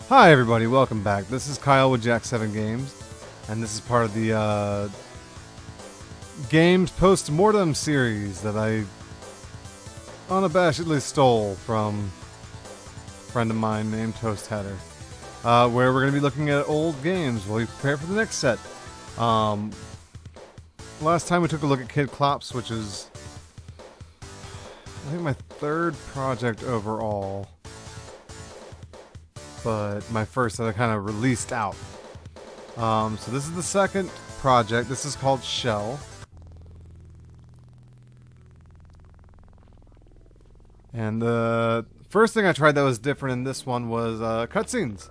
Hi everybody, welcome back. This is Kyle with Jack7 Games, and this is part of the Games Post-Mortem series that I unabashedly stole from a friend of mine named Toast Hatter, where we're going to be looking at old games while we prepare for the next set. Last time we took a look at Kid Klops, which is, I think, my third project overall. But my first that I kind of released out. So this is the second project. This is called Shell. And the first thing I tried that was different in this one was cutscenes.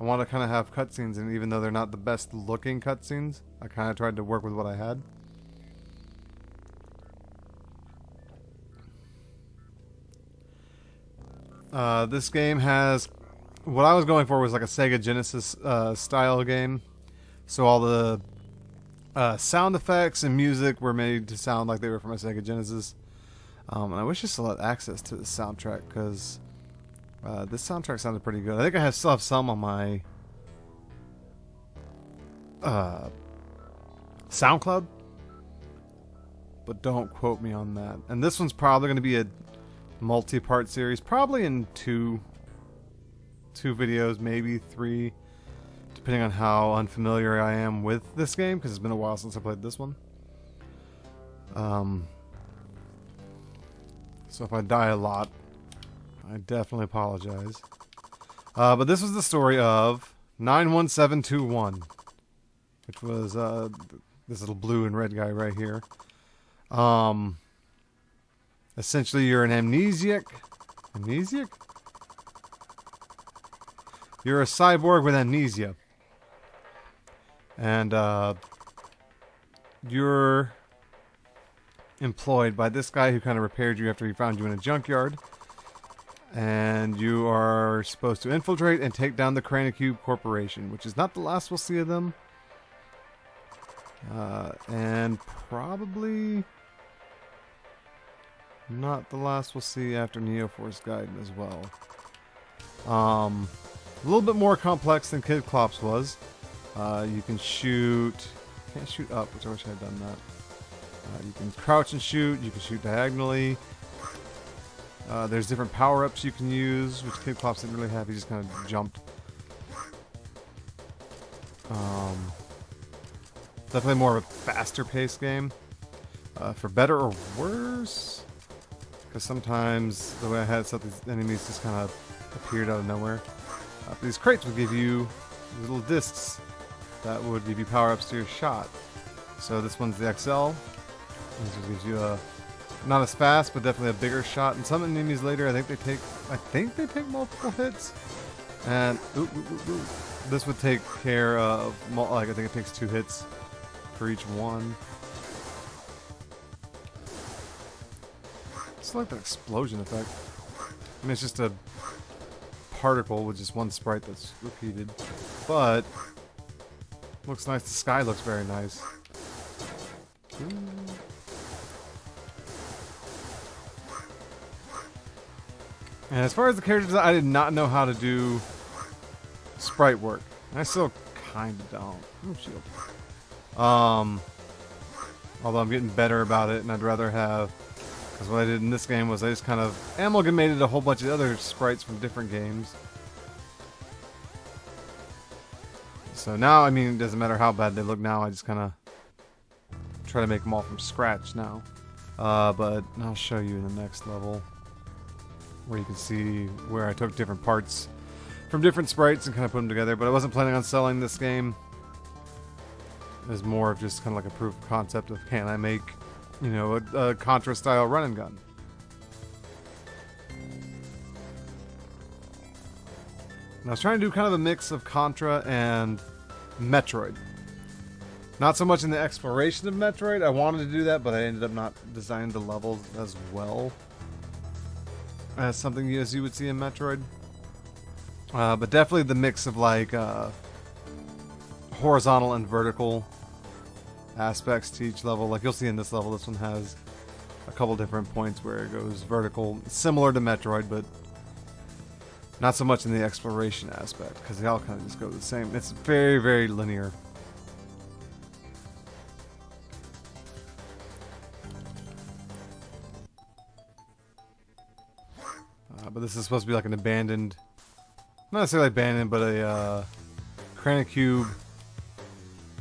I want to kind of have cutscenes, and even though they're not the best looking cutscenes, I kind of tried to work with what I had. This game has... What I was going for was like a Sega Genesis style game. So all the sound effects and music were made to sound like they were from a Sega Genesis. And I wish I still had access to the soundtrack, because this soundtrack sounded pretty good. I think I still have some on my SoundCloud. But don't quote me on that. And this one's probably going to be a multi-part series, probably in two videos, maybe three, depending on how unfamiliar I am with this game, because it's been a while since I played this one. So if I die a lot, I definitely apologize. But this was the story of 91721, which was this little blue and red guy right here. Essentially, you're an amnesiac. Amnesiac? You're a cyborg with amnesia. And you're employed by this guy who kind of repaired you after he found you in a junkyard. And you are supposed to infiltrate and take down the Cranacube Corporation, which is not the last we'll see of them. And probably not the last we'll see after Neoforce Gaiden as well. A little bit more complex than Kid Klops was. You can shoot... Can't shoot up, which I wish I had done that. You can crouch and shoot. You can shoot diagonally. There's different power-ups you can use, which Kid Klops didn't really have. He just kind of jumped. Definitely more of a faster-paced game. For better or worse. Because sometimes the way I had set, these enemies just kind of appeared out of nowhere. These crates would give you little discs that would give you power-ups to your shot. So this one's the XL. This gives you a not as fast, but definitely a bigger shot. And some enemies later, I think they take multiple hits. And this would take care of I think it takes 2 hits for each one. It's like that explosion effect. I mean, it's just a particle with just one sprite that's repeated, but looks nice. The sky looks very nice. And as far as the character design, I did not know how to do sprite work. I still kind of don't. Oh, shield. Although I'm getting better about it, and I'd rather have... Because what I did in this game was I just kind of amalgamated a whole bunch of other sprites from different games. So now, I mean, it doesn't matter how bad they look now, I just kind of try to make them all from scratch now. But I'll show you in the next level, where you can see where I took different parts from different sprites and kind of put them together. But I wasn't planning on selling this game. It was more of just kind of like a proof of concept of, can I make... you know, a Contra-style run and gun. And I was trying to do kind of a mix of Contra and Metroid. Not so much in the exploration of Metroid. I wanted to do that, but I ended up not designing the levels as well as something as you would see in Metroid. But definitely the mix of like horizontal and vertical aspects to each level. Like you'll see in this level, this one has a couple different points where it goes vertical, similar to Metroid, but Not so much in the exploration aspect, because they all kind of just go the same. It's very, very linear. But this is supposed to be like an abandoned, not necessarily abandoned, but a Cranacube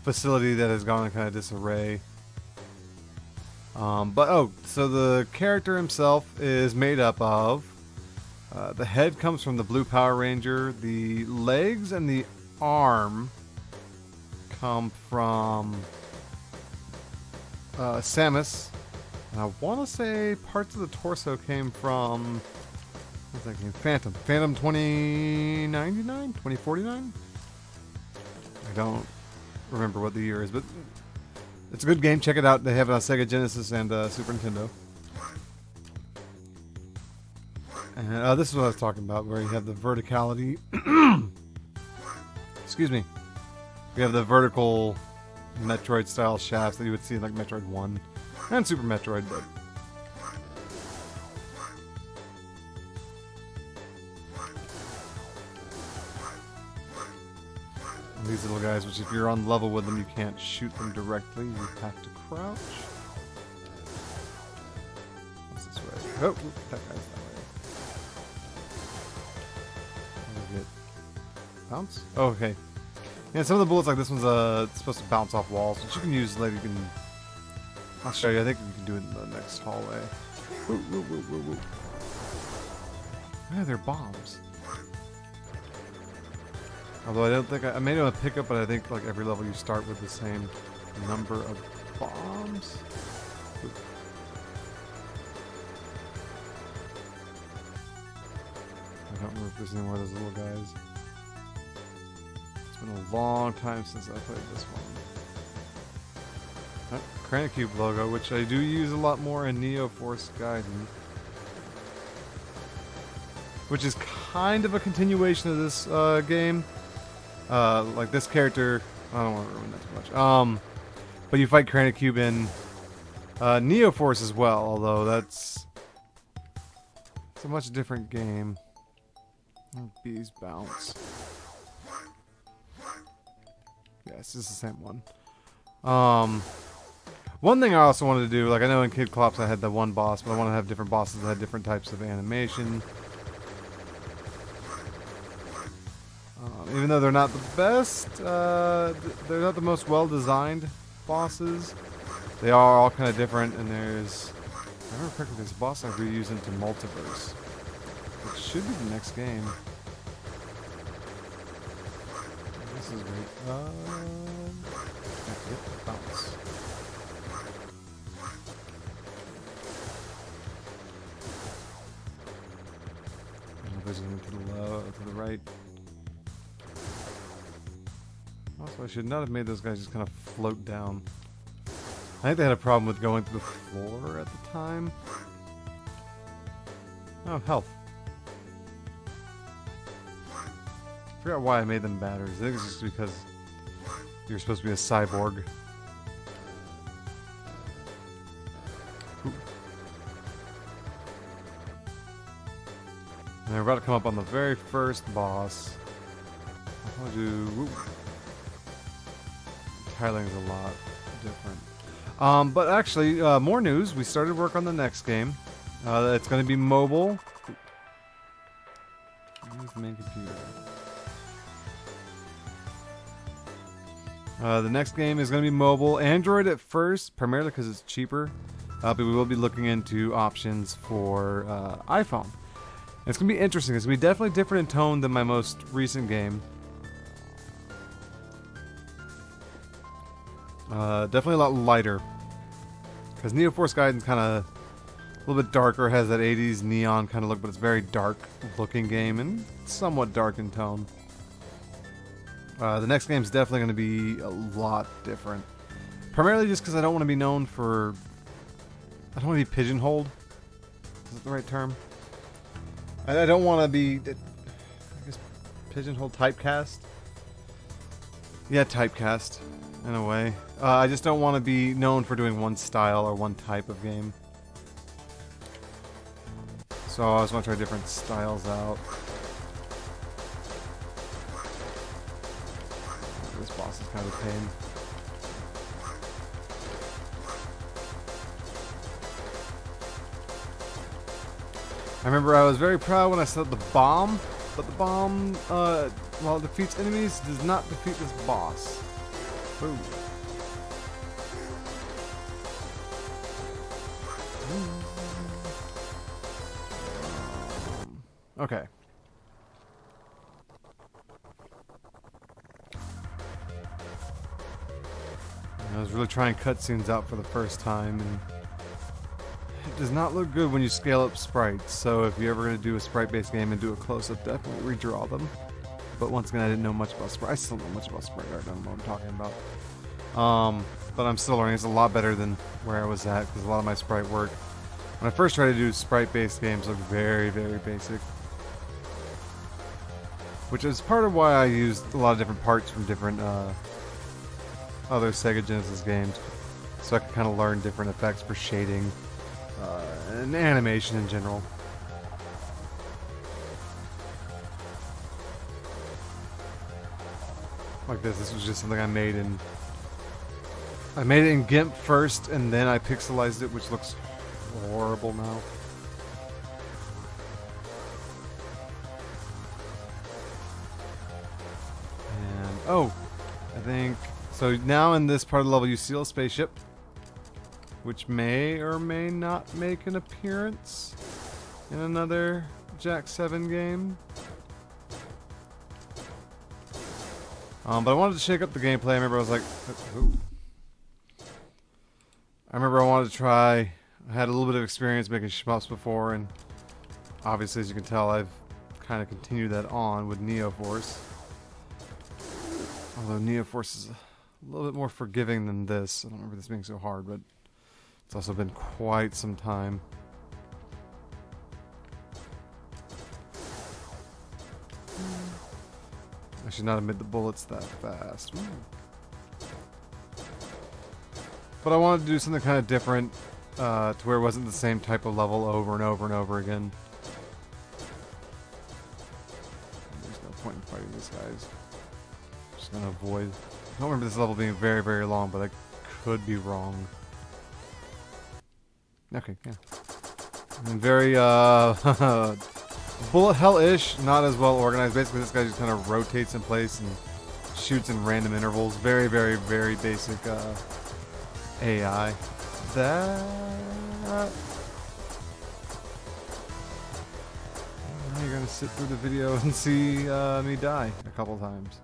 facility that has gone in kind of disarray. So the character himself is made up of, the head comes from the Blue Power Ranger, the legs and the arm come from Samus, and I want to say parts of the torso came from, what's that game? Phantom 2099? 2049? I don't remember what the year is, but it's a good game. Check it out. They have it on Sega Genesis and Super Nintendo. And this is what I was talking about, where you have the verticality. Excuse me. You have the vertical Metroid-style shafts that you would see in like Metroid 1 and Super Metroid, but these little guys, which if you're on level with them, you can't shoot them directly. You have to crouch. What's this way? Oh, that guy's that way. Get bounce? Oh, okay. Yeah, some of the bullets like this one's supposed to bounce off walls, which you can use later. I'll show you. I think you can do it in the next hallway. Woo, woo, woo, woo, woo. Yeah, they're bombs. Although I don't think I made them a pickup, but I think like every level you start with the same number of bombs. Ooh. I don't remember if there's any more of those little guys. It's been a long time since I played this one. Cranacube logo, which I do use a lot more in Neo Force Gaiden, which is kind of a continuation of this game. Like this character, I don't want to ruin that too much. But you fight Cranacube in Neo Force as well, although it's a much different game. Bees bounce. Yes, it's the same one. One thing I also wanted to do, like I know in Kid Klops I had the one boss, but I want to have different bosses that had different types of animation. Even though they're not the best, they're not the most well-designed bosses. They are all kind of different, and there's, if I remember correctly, there's a boss I reuse into Multiverse, which should be the next game. This is great. Bounce. There's one to the left, to the right. Also, I should not have made those guys just kind of float down. I think they had a problem with going through the floor at the time. Oh, health. I forgot why I made them batteries. I think it's just because you're supposed to be a cyborg. Ooh. And we're about to come up on the very first boss. I'll do... Whoop. Tiling's a lot different. But actually, more news. We started work on the next game. It's going to be mobile. Use the main computer. The next game is going to be mobile. Android at first, primarily because it's cheaper. But we will be looking into options for iPhone. And it's going to be interesting. It's going to be definitely different in tone than my most recent game. Definitely a lot lighter. Because Neo Force Gaiden's kind of a little bit darker, has that 80s neon kind of look, but it's a very dark looking game and somewhat dark in tone. The next game's definitely going to be a lot different. Primarily just because I don't want to be known for... I don't want to be pigeonholed. Is that the right term? I don't want to be... I guess pigeonholed, typecast? Yeah, typecast. In a way. I just don't want to be known for doing one style or one type of game. So I just want to try different styles out. this boss is kind of a pain. I remember I was very proud when I set the bomb, but the bomb, while it defeats enemies, does not defeat this boss. Ooh. Okay. I was really trying cutscenes out for the first time, and it does not look good when you scale up sprites. So if you're ever going to do a sprite-based game and do a close-up, definitely redraw them. But once again, I didn't know much about sprite. I still don't know much about sprite art. I don't know what I'm talking about. But I'm still learning. It's a lot better than where I was at, because a lot of my sprite work, when I first tried to do sprite-based games, looked very, very basic. Which is part of why I used a lot of different parts from different other Sega Genesis games, so I could kind of learn different effects for shading and animation in general. Like this. This was just something I made in. I made it in GIMP first, and then I pixelized it, which looks horrible now. And oh, I think so. Now in this part of the level, you steal a spaceship, which may or may not make an appearance in another Jack7 game. But I wanted to shake up the gameplay. I remember I was like, ooh. I remember I wanted to try. I had a little bit of experience making shmups before, and obviously, as you can tell, I've kind of continued that on with Neo Force. Although Neo Force is a little bit more forgiving than this. I don't remember this being so hard, but it's also been quite some time. I should not admit the bullets that fast. Ooh. But I wanted to do something kind of different, to where it wasn't the same type of level over and over and over again. There's no point in fighting these guys. Just gonna avoid. I don't remember this level being very, very long, but I could be wrong. Okay, yeah. And very, bullet hell-ish, not as well organized. Basically, this guy just kind of rotates in place and shoots in random intervals. Very, very, very basic AI. That... Now you're going to sit through the video and see me die a couple times.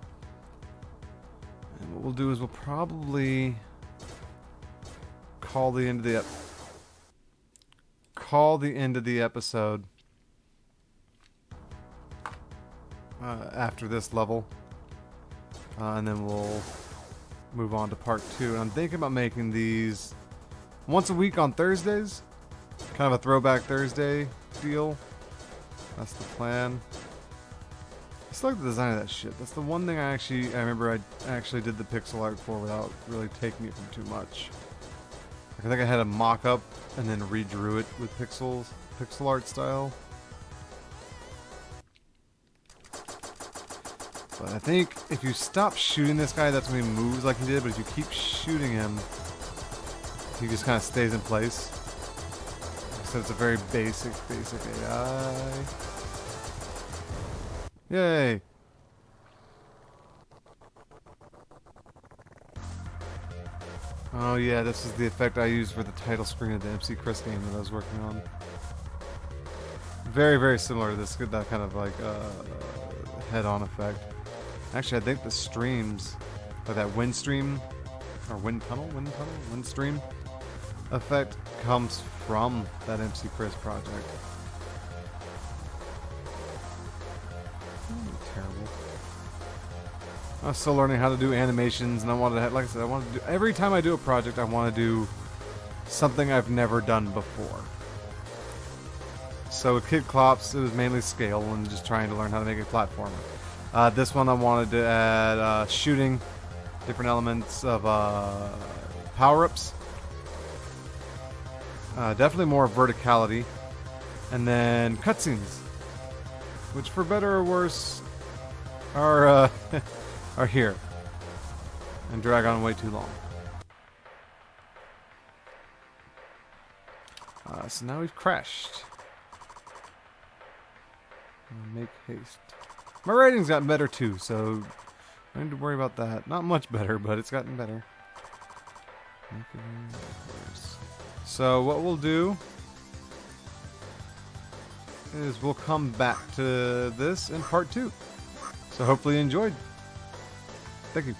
And what we'll do is we'll probably call the end of the episode after this level, and then we'll move on to part 2. And I'm thinking about making these once a week on Thursdays, kind of a throwback Thursday deal. That's the plan. I still like the design of that shit. That's the one thing I remember I actually did the pixel art for without really taking it from too much. I think I had a mock-up and then redrew it with pixel art style. But I think if you stop shooting this guy, that's when he moves like he did. But if you keep shooting him, he just kind of stays in place. So it's a very basic AI. Yay! Oh yeah, this is the effect I used for the title screen of the MC Chris game that I was working on. Very, very similar to this, that kind of like head-on effect. Actually, I think the streams, like that wind stream, or wind stream effect comes from that MC Chris project. Terrible. I was still learning how to do animations, and I wanted to, like I said, I wanted to do, every time I do a project, I want to do something I've never done before. So with Kid Klops, it was mainly scale and just trying to learn how to make a platformer. This one I wanted to add shooting, different elements of power-ups. Definitely more verticality. And then cutscenes, which for better or worse are are here. and drag on way too long. So now we've crashed. Make haste. My rating's gotten better too, so I don't need to worry about that. Not much better, but it's gotten better. So what we'll do is we'll come back to this in part 2. So hopefully you enjoyed. Thank you.